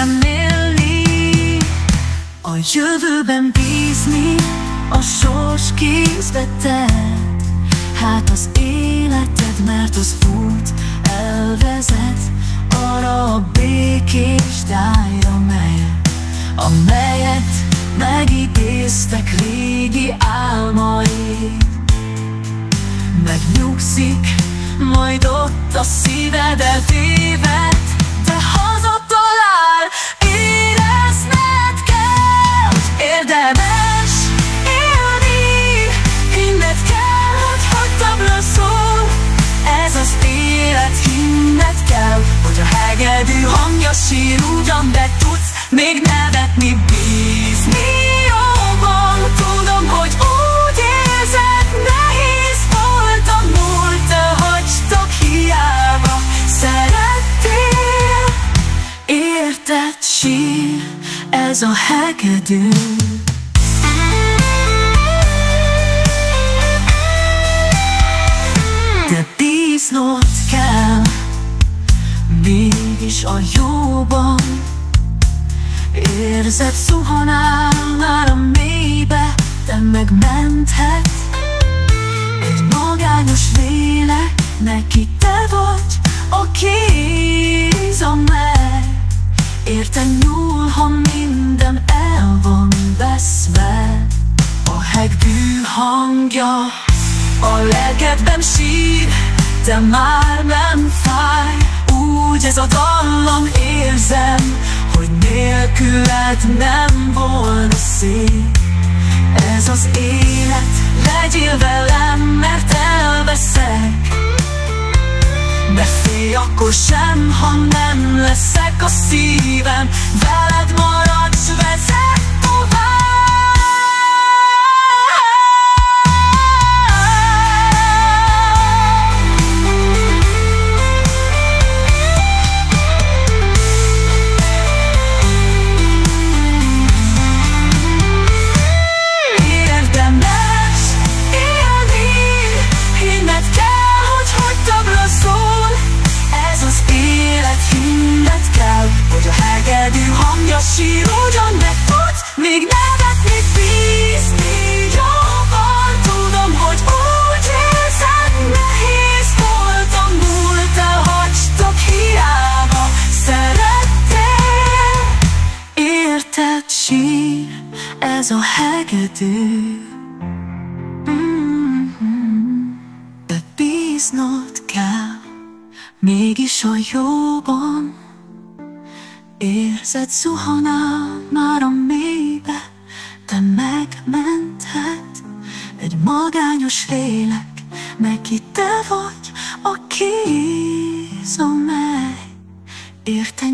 remélni, a jövőben bízni, a sors kézbe tett. Hát az életed, mert az út elvezet arra a békés tájra, amelyet megidéztek régi álmaid. Megnyugszik majd ott a szíved eltévedt, de hazatalál, érezned kell, hogy érdemes élni. Hinned kell, hogy hagytablan szól ez az élet, hinned kell, hogy a hegedű hangja sír ugyan, de tudsz még nevetni, bízni jobban. Tudom, hogy úgy érzed, nehéz volt a múlt, de hagytak hiába szerettél. Érted, sír ez a hegedű. De bíznod kell mégis a jóban. Érzed, zuhanál már a mélybe, de megmenthet. Egy magányos lélek, neki te vagy, aki íza meg. Érte nyúl, ha minden el van veszve. A hegedű hangja a lelkedben sír, de már nem fáj. Úgy ez a dallam, érzem, hogy nélküled nem volna szép. Ez az élet, legyél velem, mert elveszek. De félj akkor sem, ha nem leszek a szívem. Veled maradj, vezet tovább. Sír ugyan, de tudsz még nevetni, bízni jobban. Tudom, hogy úgy érzed, nehéz volt a múlt, de hagytak hiába szerettél. Érted, sír ez a hegedű. De bíznod kell mégis a jóban. Érzed, zuhanál már a mélybe, de megmenthet. Egy magányos lélek, neki te vagy, aki íza meg. Érte